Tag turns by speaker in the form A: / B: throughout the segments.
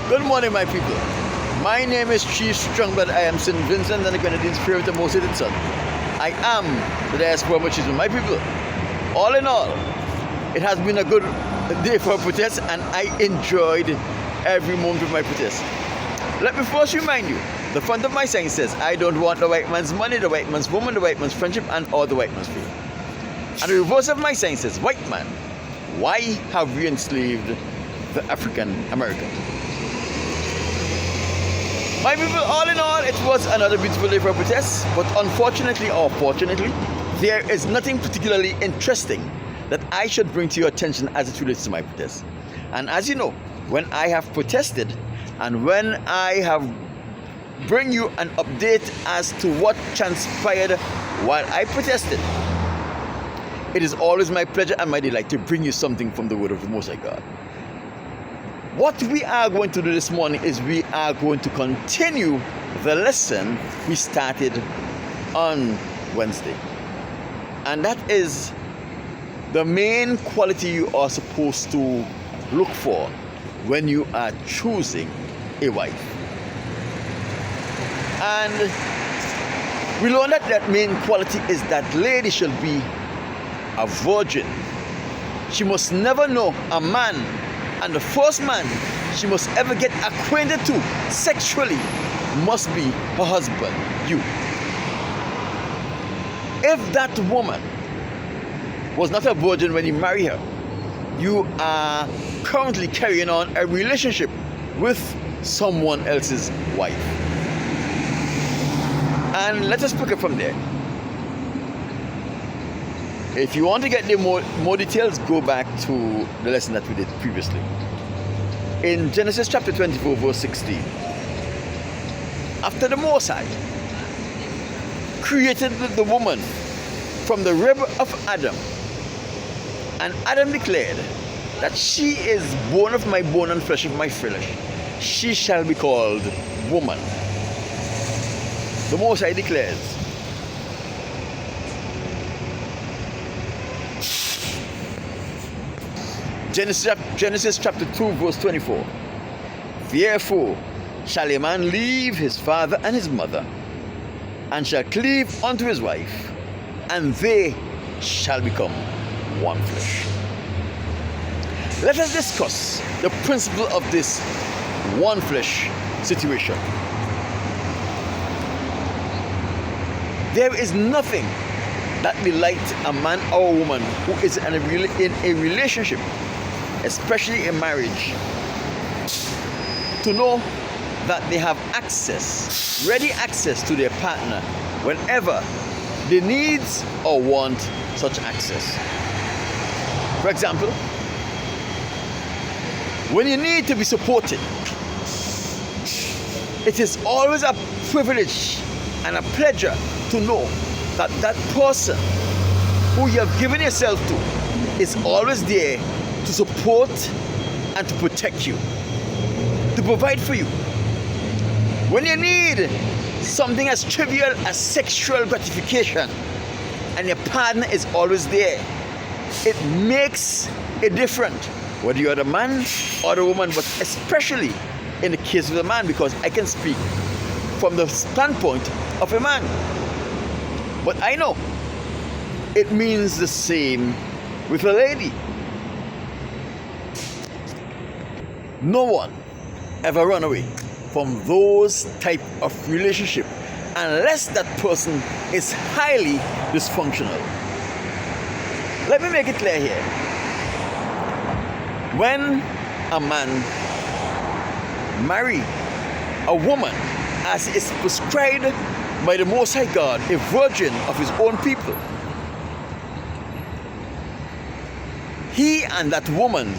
A: Good morning, my people. My name is Chief Strongblood. I am St. Vincent and the Grenadine Spirit of Most Hated Son. I am the diaspora machismo. My people, all in all, it has been a good day for protest and I enjoyed every moment of my protest. Let me first remind you, the front of my sign says, I don't want the white man's money, the white man's woman, the white man's friendship, and all the white man's faith. And the reverse of my sign says, white man, why have we enslaved the African American? My people, all in all, it was another beautiful day for protest, but unfortunately or fortunately, there is nothing particularly interesting that I should bring to your attention as it relates to my protest. And as you know, when I have protested and when I have bring you an update as to what transpired while I protested, it is always my pleasure and my delight to bring you something from the word of the Most High God. What we are going to do this morning is we are going to continue the lesson we started on Wednesday. And that is the main quality you are supposed to look for when you are choosing a wife. And we learned that main quality is that lady should be a virgin. She must never know a man, and the first man she must ever get acquainted to sexually must be her husband, you. If that woman was not a virgin when you marry her, you are currently carrying on a relationship with someone else's wife. And let us pick it from there. If you want to get the more details, go back to the lesson that we did previously. In Genesis chapter 24, verse 16, after the Most High created the woman from the rib of Adam, and Adam declared that she is bone of my bone and flesh of my flesh, she shall be called woman. The Most High declares, Genesis chapter 2, verse 24. Therefore shall a man leave his father and his mother, and shall cleave unto his wife, and they shall become one flesh. Let us discuss the principle of this one flesh situation. There is nothing that delights a man or a woman who is in a relationship, especially in marriage, to know that they have access, ready access to their partner whenever they need or want such access. For example, when you need to be supported, it is always a privilege and a pleasure to know that that person who you have given yourself to is always there to support and to protect you, to provide for you. When you need something as trivial as sexual gratification and your partner is always there, it makes a difference whether you're the man or the woman, but especially in the case of the man, because I can speak from the standpoint of a man. But I know it means the same with a lady. No one ever run away from those type of relationship unless that person is highly dysfunctional. Let me make it clear here. When a man marry a woman as is prescribed by the Most High God, a virgin of his own people, he and that woman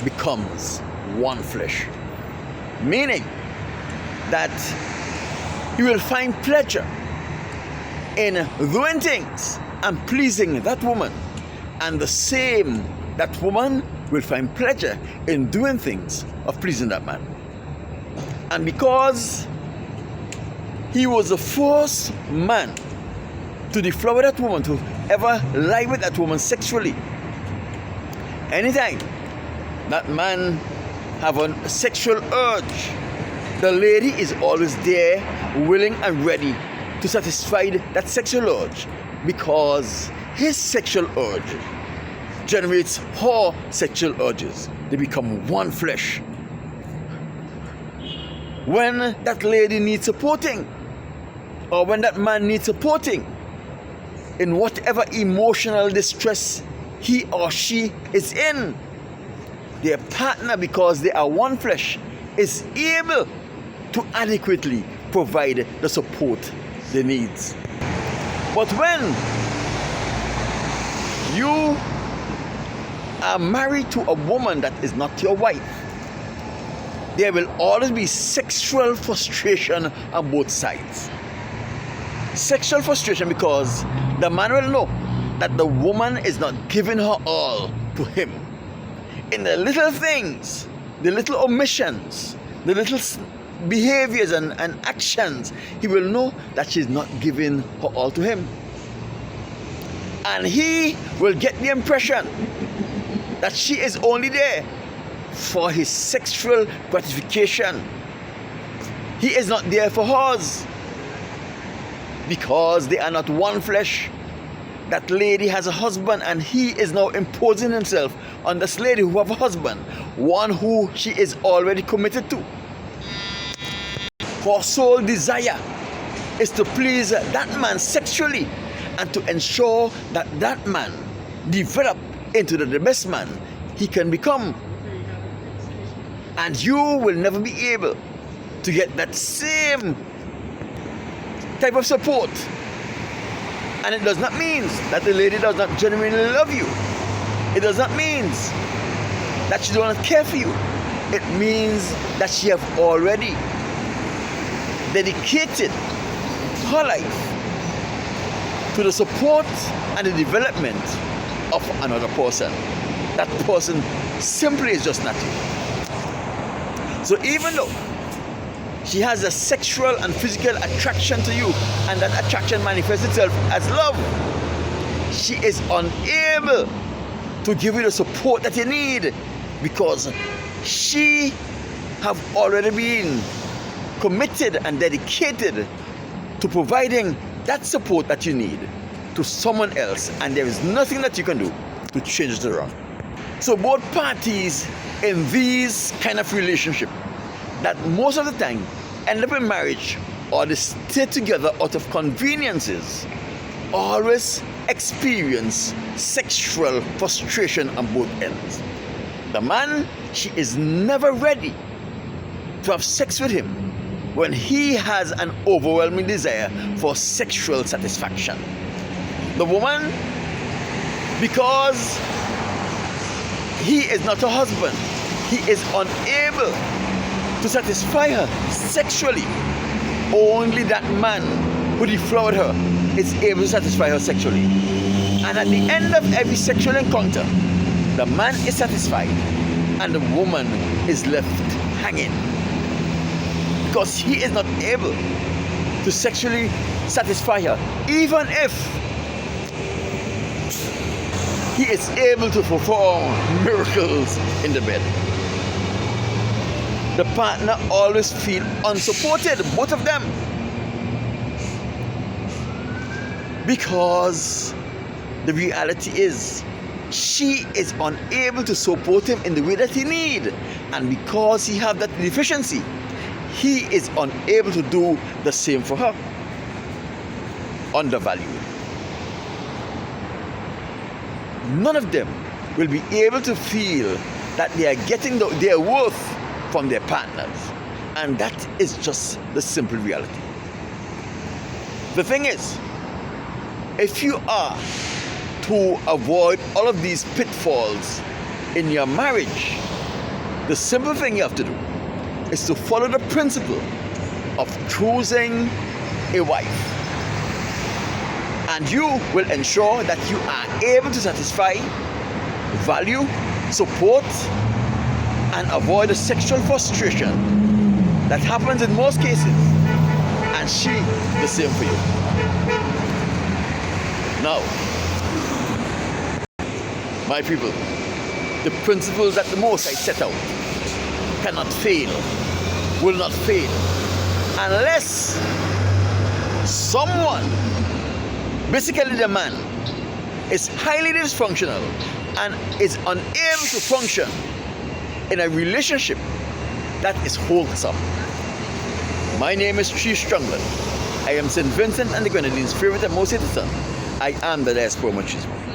A: becomes one flesh, meaning that he will find pleasure in doing things and pleasing that woman, and the same, that woman will find pleasure in doing things of pleasing that man. And because he was the first man to deflower that woman, to ever lie with that woman sexually, anytime that man have a sexual urge, the lady is always there, willing and ready to satisfy that sexual urge, because his sexual urge generates her sexual urges. They become one flesh. When that lady needs supporting, or when that man needs supporting in whatever emotional distress he or she is in, their partner, because they are one flesh, is able to adequately provide the support they need. But when you are married to a woman that is not your wife, there will always be sexual frustration on both sides. Sexual frustration because the man will know that the woman is not giving her all to him. In the little things, the little omissions, the little behaviors and actions, he will know that she's not giving her all to him. And he will get the impression that she is only there for his sexual gratification. He is not there for hers, because they are not one flesh. That lady has a husband, and he is now imposing himself on this lady who have a husband, one who she is already committed to. Her sole desire is to please that man sexually, and to ensure that that man develop into the best man he can become. And you will never be able to get that same type of support. And it does not mean that the lady does not genuinely love you. It does not mean that she does not care for you. It means that she have already dedicated her life to the support and the development of another person. That person simply is just not you. So even though she has a sexual and physical attraction to you, and that attraction manifests itself as love, she is unable to give you the support that you need, because she have already been committed and dedicated to providing that support that you need to someone else, and there is nothing that you can do to change it around. So both parties in these kind of relationship that most of the time end up in marriage, or they stay together out of conveniences, always experience sexual frustration on both ends. The man, she is never ready to have sex with him when he has an overwhelming desire for sexual satisfaction. The woman, because he is not her husband, he is unable to satisfy her sexually. Only that man who defrauded her is able to satisfy her sexually. And at the end of every sexual encounter, the man is satisfied and the woman is left hanging, because he is not able to sexually satisfy her, even if he is able to perform miracles in the bed. The partner always feel unsupported, both of them, because the reality is she is unable to support him in the way that he need, and because he have that deficiency, he is unable to do the same for her. Undervalued. None of them will be able to feel that they are getting their worth from their partners, and that is just the simple reality. The thing is, if you are to avoid all of these pitfalls in your marriage, the simple thing you have to do is to follow the principle of choosing a wife, and you will ensure that you are able to satisfy, value, support, and avoid the sexual frustration that happens in most cases, and she the same for you. Now, my people, the principles that the Most High set out cannot fail, will not fail, unless someone, basically the man, is highly dysfunctional and is unable to function in a relationship that is wholesome. My name is Tree Strongland. I am St. Vincent and the Grenadines' favorite and most citizen. I am the Diaspora Machismo.